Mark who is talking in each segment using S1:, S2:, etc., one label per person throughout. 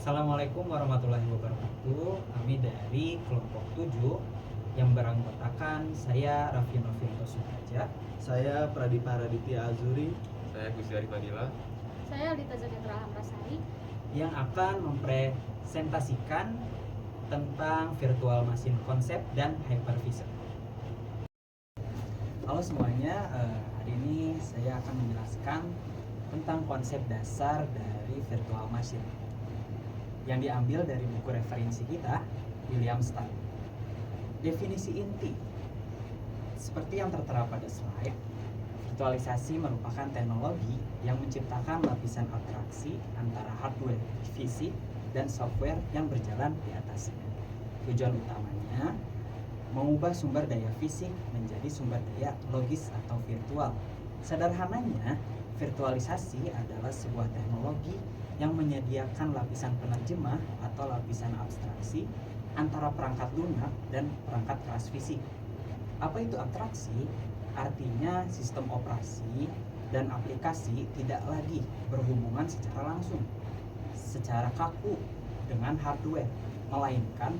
S1: Assalamualaikum warahmatullahi wabarakatuh. Kami dari kelompok 7 yang beranggotakan saya Raffi Novianto Sudraja,
S2: Saya Pradipa Raditya Azuri.
S3: Saya Gusti Fadila.
S4: Saya Alita Zaketra Hamrasari
S1: yang akan mempresentasikan tentang virtual machine concept dan hypervisor. Halo semuanya, hari ini saya akan menjelaskan tentang konsep dasar dari virtual machine yang diambil dari buku referensi kita, William Stahl. Definisi inti seperti yang tertera pada slide, virtualisasi merupakan teknologi yang menciptakan lapisan abstraksi antara hardware fisik dan software yang berjalan di atasnya. Tujuan utamanya mengubah sumber daya fisik menjadi sumber daya logis atau virtual. Sederhananya, virtualisasi adalah sebuah teknologi yang menyediakan lapisan penerjemah atau lapisan abstraksi antara perangkat lunak dan perangkat keras fisik. Apa itu abstraksi? Artinya sistem operasi dan aplikasi tidak lagi berhubungan secara langsung, secara kaku dengan hardware, melainkan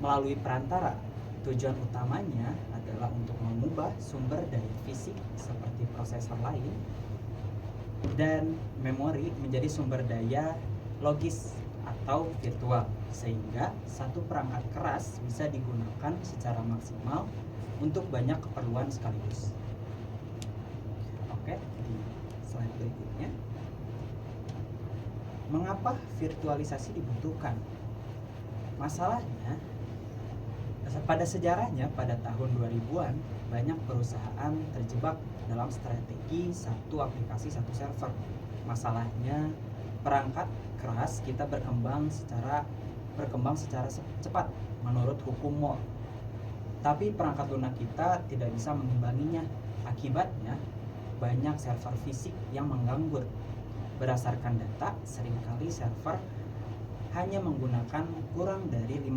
S1: melalui perantara. Tujuan utamanya adalah untuk mengubah sumber daya fisik seperti prosesor lain dan memori menjadi sumber daya logis atau virtual, sehingga satu perangkat keras bisa digunakan secara maksimal untuk banyak keperluan sekaligus. Oke, di slide berikutnya. Mengapa virtualisasi dibutuhkan? Masalahnya, pada sejarahnya pada tahun 2000-an banyak perusahaan terjebak dalam strategi satu aplikasi satu server. Masalahnya perangkat keras kita berkembang secara cepat menurut hukum Moore. Tapi perangkat lunak kita tidak bisa mengimbanginya. Akibatnya banyak server fisik yang menganggur. Berdasarkan data, seringkali server hanya menggunakan kurang dari 5%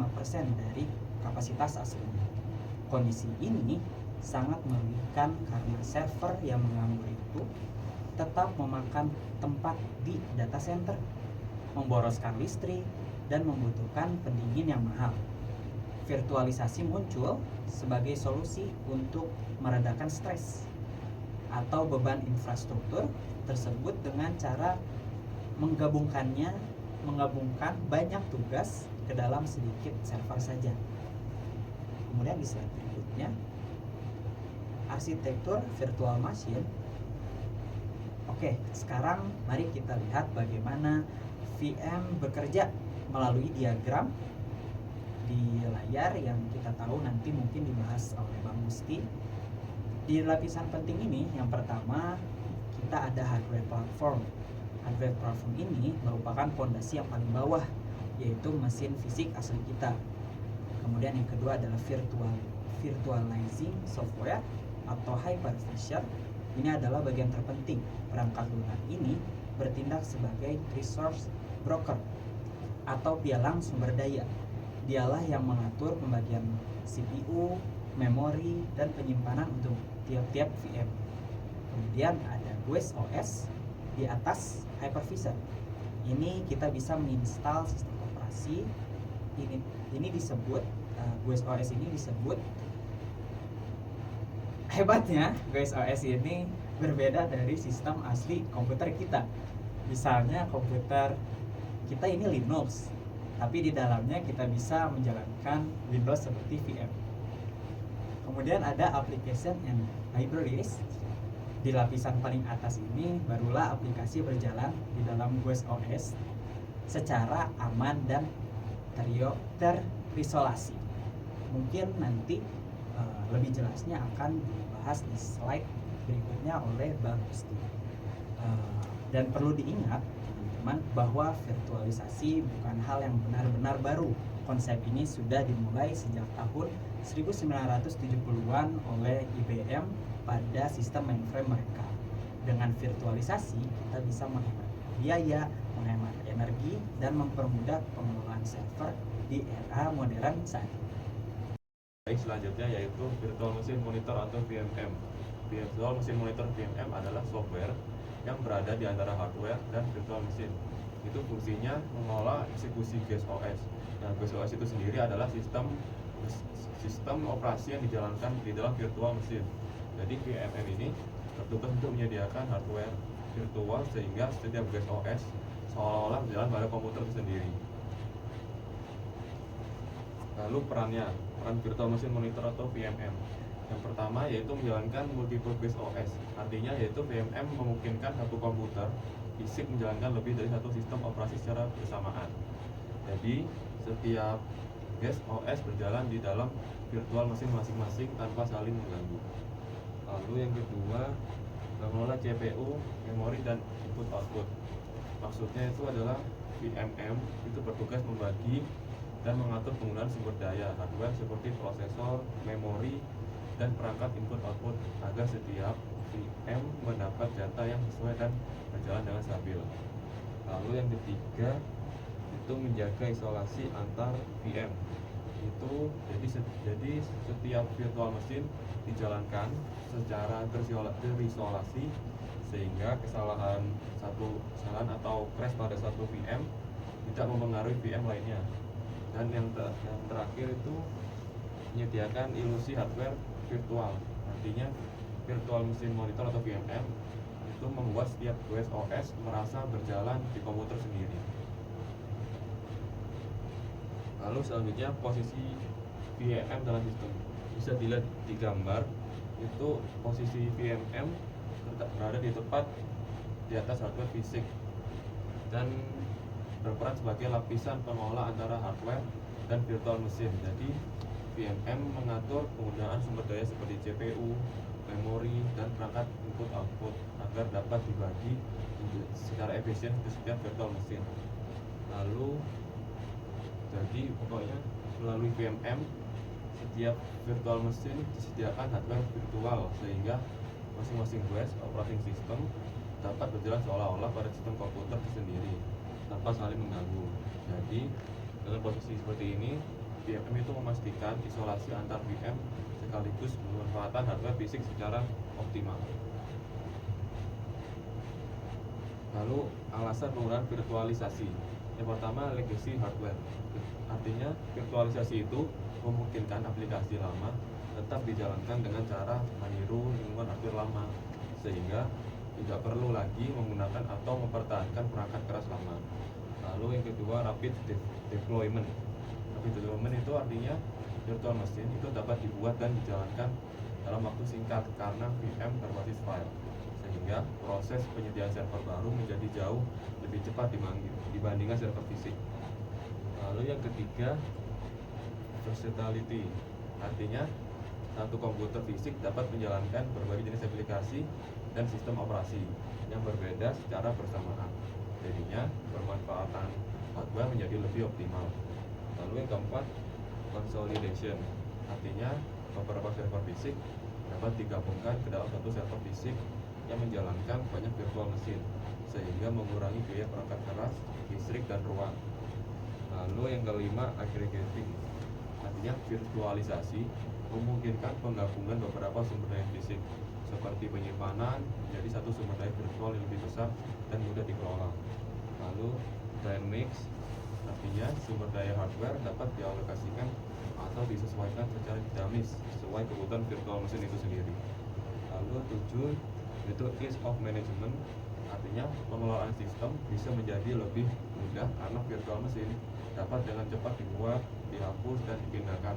S1: dari kapasitas aslinya. Kondisi ini sangat merugikan karena server yang menganggur itu tetap memakan tempat di data center, memboroskan listrik, dan membutuhkan pendingin yang mahal. Virtualisasi muncul sebagai solusi untuk meredakan stres atau beban infrastruktur tersebut dengan cara menggabungkan banyak tugas ke dalam sedikit server saja. Kemudian di slide berikutnya, arsitektur virtual machine. Oke, sekarang mari kita lihat bagaimana VM bekerja melalui diagram di layar yang kita tahu nanti mungkin dibahas oleh Bang Gusti. Di lapisan penting ini, yang pertama kita ada hardware platform. Hardware platform ini merupakan fondasi yang paling bawah, yaitu mesin fisik asli kita. Kemudian yang kedua adalah virtualizing software atau hypervisor. Ini adalah bagian terpenting. Perangkat lunak ini bertindak sebagai resource broker atau pialang sumber daya. Dialah yang mengatur pembagian CPU, memori, dan penyimpanan untuk tiap-tiap VM. Kemudian ada GUIS OS di atas hypervisor. Ini kita bisa menginstal sistem operasi. Ini disebut GUIS OS ini disebut, hebatnya GUIS OS ini berbeda dari sistem asli komputer kita. Misalnya komputer kita ini Linux, tapi di dalamnya kita bisa menjalankan Windows seperti VM. Kemudian ada application and libraries. Di lapisan paling atas ini barulah aplikasi berjalan di dalam GUIS OS secara aman dan terisolasi. Mungkin nanti lebih jelasnya akan dibahas di slide berikutnya oleh Bang Gusti. Dan perlu diingat teman-teman bahwa virtualisasi bukan hal yang benar-benar baru. Konsep ini sudah dimulai sejak tahun 1970-an oleh IBM pada sistem mainframe mereka. Dengan virtualisasi kita bisa menghemat biaya, menghemat energi, dan mempermudah pengelolaan server di era modern saat ini.
S3: Baik, selanjutnya yaitu Virtual Machine Monitor atau VMM. Virtual Machine Monitor VMM adalah software yang berada di antara hardware dan virtual machine. itu fungsinya mengelola eksekusi GUIS OS. Nah, GUIS OS itu sendiri adalah sistem operasi yang dijalankan di dalam virtual mesin. Jadi VMM ini bertugas untuk menyediakan hardware virtual sehingga setiap GUIS OS seolah-olah berjalan pada komputer itu sendiri. Lalu peran virtual machine monitor atau VMM. Yang pertama yaitu menjalankan multiple GUIS OS. Artinya yaitu VMM memungkinkan satu komputer fisik menjalankan lebih dari satu sistem operasi secara bersamaan. Jadi setiap GUIS OS berjalan di dalam virtual mesin masing-masing tanpa saling mengganggu. Lalu yang kedua, mengelola CPU, memori dan input output. Maksudnya itu adalah VMM itu bertugas membagi dan mengatur penggunaan sumber daya hardware seperti prosesor, memori, dan perangkat input output agar setiap VM mendapat data yang sesuai dan berjalan dengan stabil. Lalu yang ketiga itu menjaga isolasi antar VM. Itu jadi setiap virtual mesin dijalankan secara terisolasi sehingga kesalahan atau crash pada satu VM tidak mempengaruhi VM lainnya. Dan yang terakhir itu menyediakan ilusi hardware virtual. Artinya virtual machine monitor atau VMM itu membuat setiap GUIS OS merasa berjalan di komputer sendiri. Lalu selanjutnya posisi VMM dalam sistem. Bisa dilihat di gambar itu posisi VMM berada di tepat di atas hardware fisik dan berperan sebagai lapisan pengolah antara hardware dan virtual mesin. Jadi VMM mengatur penggunaan sumber daya seperti CPU, memori, dan perangkat input output agar dapat dibagi secara efisien ke setiap virtual mesin. Lalu jadi pokoknya melalui VMM setiap virtual mesin disediakan hardware virtual sehingga masing-masing GUIS operating system dapat berjalan seolah-olah pada sistem komputer sendiri tanpa saling mengganggu. Jadi dengan posisi seperti ini, VMM itu memastikan isolasi antar VM sekaligus pemanfaatan hardware fisik secara optimal. Lalu alasan penggunaan virtualisasi. Yang pertama, legacy hardware. Artinya virtualisasi itu memungkinkan aplikasi lama tetap dijalankan dengan cara meniru lingkungan hardware lama sehingga tidak perlu lagi menggunakan atau mempertahankan perangkat keras lama. Lalu yang kedua, rapid deployment. Rapid deployment itu artinya virtual machine itu dapat dibuat dan dijalankan dalam waktu singkat karena VM berbasis file, sehingga proses penyediaan server baru menjadi jauh lebih cepat dibandingkan server fisik. Lalu yang ketiga, versatility. Artinya satu komputer fisik dapat menjalankan berbagai jenis aplikasi dan sistem operasi yang berbeda secara bersamaan. Jadinya bermanfaatan hardware menjadi lebih optimal. Lalu yang keempat, consolidation. Artinya beberapa server fisik dapat digabungkan ke dalam satu server fisik yang menjalankan banyak virtual mesin sehingga mengurangi biaya perangkat keras, listrik, dan ruang. Lalu yang kelima, aggregating. Artinya virtualisasi memungkinkan penggabungan beberapa sumber daya fisik seperti penyimpanan menjadi satu sumber daya virtual yang lebih besar dan mudah dikelola. Lalu dynamics, artinya sumber daya hardware dapat dialokasikan atau disesuaikan secara dinamis sesuai kebutuhan virtual mesin itu sendiri. Lalu 7 itu ease of management. Artinya pengelolaan sistem bisa menjadi lebih mudah karena virtual mesin dapat dengan cepat dibuat, dihapus, dan dipindahkan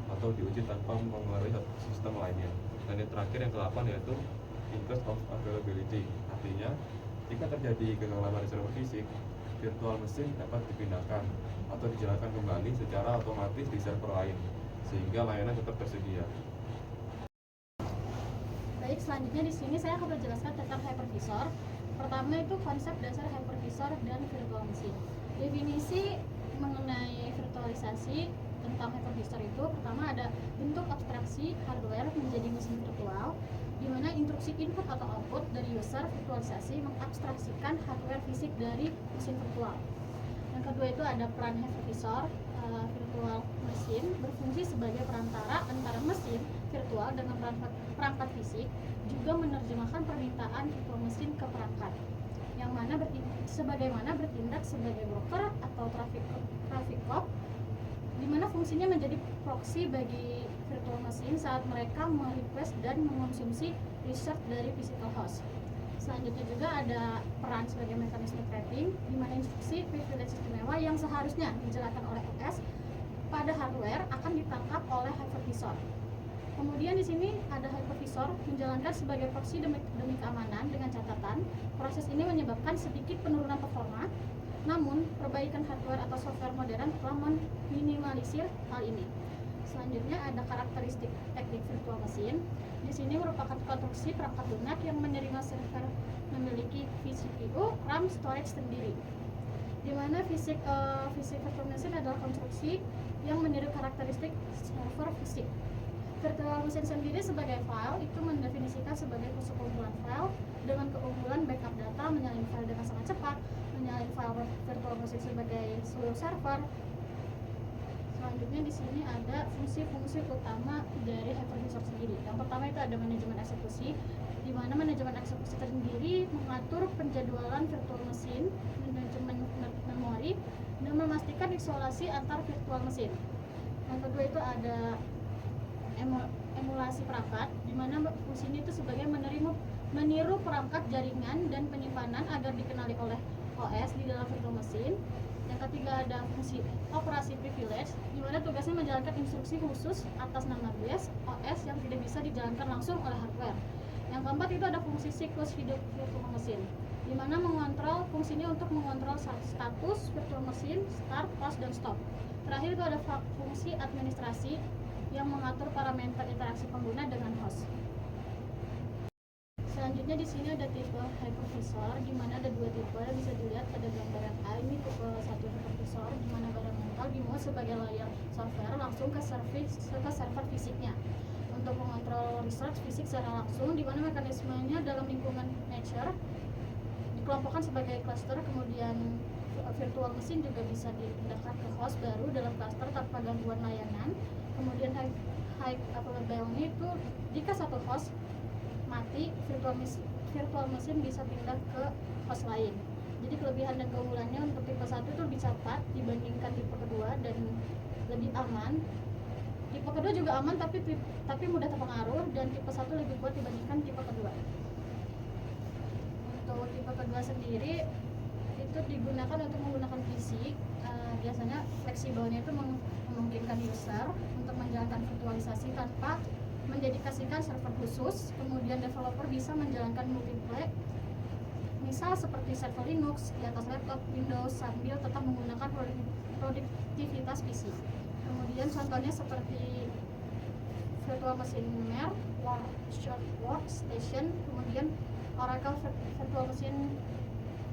S3: atau diuji tanpa mengaruhi sistem lainnya. Dan yang terakhir yang ke-8 yaitu increase of availability. Artinya jika terjadi kegagalan di server fisik, virtual mesin dapat dipindahkan atau dijalankan kembali secara otomatis di server lain sehingga layanan tetap tersedia.
S4: Baik, selanjutnya di sini saya akan menjelaskan tentang hypervisor. Pertama itu konsep dasar hypervisor dan virtual machine. Definisi mengenai virtualisasi tentang hypervisor itu pertama ada bentuk abstraksi hardware menjadi mesin virtual, di mana instruksi input atau output dari user virtualisasi mengabstraksikan hardware fisik dari mesin virtual. Yang kedua itu ada peran hypervisor. Virtual mesin berfungsi sebagai perantara antara mesin virtual dengan perangkat fisik, juga menerjemahkan permintaan virtual mesin ke perangkat, yang mana sebagaimana bertindak sebagai broker atau traffic cop, di mana fungsinya menjadi proxy bagi virtual machine saat mereka merequest dan mengonsumsi research dari physical host. Selanjutnya juga ada peran sebagai mekanisme trapping, di mana instruksi privilege istimewa yang seharusnya dijalankan oleh OS pada hardware akan ditangkap oleh hypervisor. Kemudian di sini ada hypervisor menjalankan sebagai proxy demi keamanan dengan catatan proses ini menyebabkan sedikit penurunan performa, namun perbaikan hardware atau software modern telah meminimalisir hal ini. Selanjutnya ada karakteristik teknik virtual machine. Di sini merupakan konstruksi perangkat lunak yang menerima server memiliki vCPU, RAM, storage sendiri. Di mana fisik virtual machine adalah konstruksi yang meniru karakteristik server fisik. Virtual machine sendiri sebagai file itu mendefinisikan sebagai sekumpulan file dengan keunggulan backup data, menyalin file dengan sangat cepat, menyalin file virtual machine sebagai seluruh server. Selanjutnya di sini ada fungsi-fungsi utama dari hypervisor sendiri. Yang pertama itu ada manajemen eksekusi, di mana manajemen eksekusi sendiri mengatur penjadwalan virtual machine, manajemen memori, dan memastikan isolasi antar virtual machine. Yang kedua itu ada emulasi perangkat, di mana fungsinya itu sebagai meniru perangkat jaringan dan penyimpanan agar dikenali oleh OS di dalam virtual machine. Yang ketiga ada fungsi operasi privilege, di mana tugasnya menjalankan instruksi khusus atas nama OS yang tidak bisa dijalankan langsung oleh hardware. Yang keempat itu ada fungsi siklus hidup virtual machine, di mana mengontrol fungsinya untuk mengontrol status virtual machine, start, pause, dan stop. Terakhir itu ada fungsi administrasi yang mengatur parameter interaksi pengguna dengan host. Selanjutnya di sini ada tipe hypervisor, di mana ada dua tipe yang bisa dilihat pada gambaran A. Ini tipe 1 hypervisor, di mana barang mental dimuat sebagai layar software langsung ke server fisiknya untuk mengontrol research fisik secara langsung, di mana mekanismenya dalam lingkungan nature dikelompokkan sebagai cluster. Kemudian virtual machine juga bisa dipindahkan ke host baru dalam cluster tanpa gangguan layanan. Kemudian high availability itu jika satu host mati, virtual machine bisa pindah ke host lain. Jadi kelebihan dan keunggulannya untuk tipe 1 itu lebih cepat dibandingkan tipe kedua dan lebih aman. Tipe kedua juga aman tapi mudah terpengaruh, dan tipe 1 lebih kuat dibandingkan tipe kedua. Untuk tipe kedua sendiri itu digunakan untuk menggunakan PC. Biasanya fleksibelnya itu memungkinkan user untuk menjalankan virtualisasi tanpa mendedikasikan server khusus. Kemudian developer bisa menjalankan multiple, misal seperti server Linux di atas laptop Windows sambil tetap menggunakan produktivitas PC. Kemudian contohnya seperti virtual machine Mer, Workstation, kemudian Oracle Virtual Machine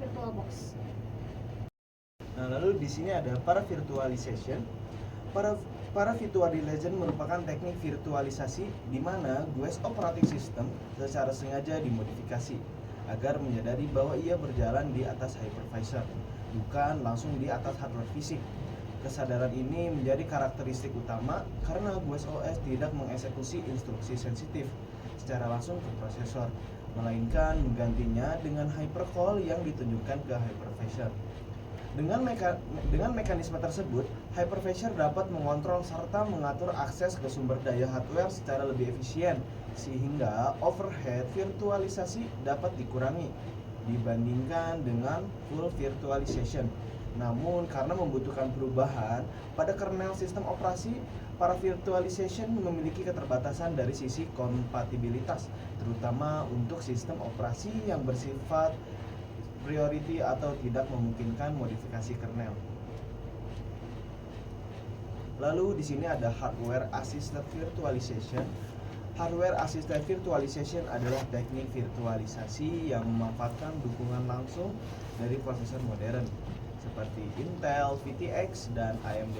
S4: VirtualBox.
S2: Nah, lalu di sini ada paravirtualization. Paravirtualization merupakan teknik virtualisasi di mana GUIS operating system secara sengaja dimodifikasi agar menyadari bahwa ia berjalan di atas hypervisor, bukan langsung di atas hardware fisik. Kesadaran ini menjadi karakteristik utama karena GUIS OS tidak mengeksekusi instruksi sensitif secara langsung ke prosesor, melainkan menggantinya dengan hypercall yang ditunjukkan ke hypervisor. Dengan mekanisme tersebut, hypervisor dapat mengontrol serta mengatur akses ke sumber daya hardware secara lebih efisien, sehingga overhead virtualisasi dapat dikurangi dibandingkan dengan full virtualization. Namun, karena membutuhkan perubahan pada kernel sistem operasi, paravirtualization memiliki keterbatasan dari sisi kompatibilitas, terutama untuk sistem operasi yang bersifat priority atau tidak memungkinkan modifikasi kernel. Lalu di sini ada hardware assisted virtualization. Hardware assisted virtualization adalah teknik virtualisasi yang memanfaatkan dukungan langsung dari prosesor modern seperti Intel, VTX, dan AMD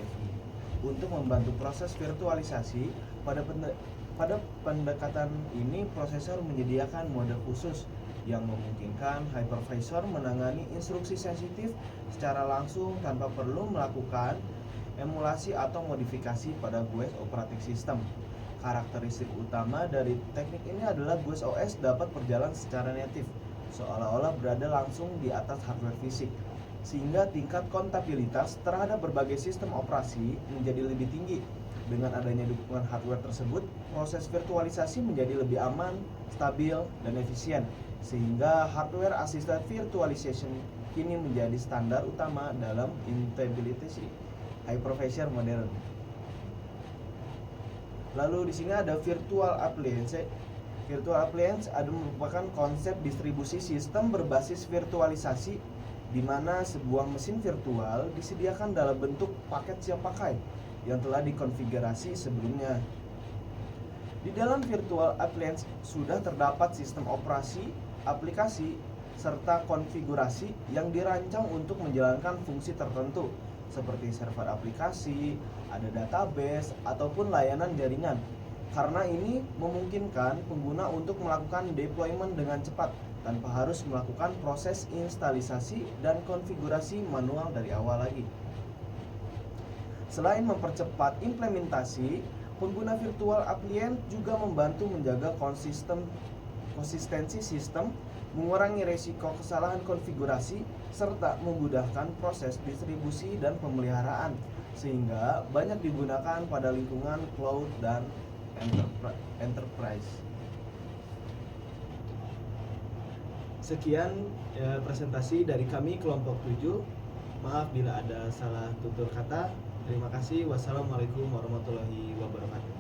S2: untuk membantu proses virtualisasi. Pada pendekatan ini, prosesor menyediakan mode khusus yang memungkinkan hypervisor menangani instruksi sensitif secara langsung tanpa perlu melakukan emulasi atau modifikasi pada GUIS operating system. Karakteristik utama dari teknik ini adalah GUIS OS dapat berjalan secara native seolah-olah berada langsung di atas hardware fisik, sehingga tingkat kontabilitas terhadap berbagai sistem operasi menjadi lebih tinggi. Dengan adanya dukungan hardware tersebut, proses virtualisasi menjadi lebih aman, stabil, dan efisien, sehingga hardware assisted virtualization kini menjadi standar utama dalam implementasi hypervisor modern. Lalu di sini ada virtual appliance. Virtual appliance adalah merupakan konsep distribusi sistem berbasis virtualisasi di mana sebuah mesin virtual disediakan dalam bentuk paket siap pakai yang telah dikonfigurasi sebelumnya. Di dalam virtual appliance sudah terdapat sistem operasi, aplikasi, serta konfigurasi yang dirancang untuk menjalankan fungsi tertentu seperti server aplikasi, ada database, ataupun layanan jaringan. Karena ini memungkinkan pengguna untuk melakukan deployment dengan cepat tanpa harus melakukan proses instalisasi dan konfigurasi manual dari awal lagi. Selain mempercepat implementasi, pengguna virtual appliance juga membantu menjaga konsistensi sistem, mengurangi risiko kesalahan konfigurasi, serta memudahkan proses distribusi dan pemeliharaan, sehingga banyak digunakan pada lingkungan cloud dan enterprise. Sekian presentasi dari kami kelompok 7. Maaf bila ada salah tutur kata. Terima kasih. Wassalamualaikum warahmatullahi wabarakatuh.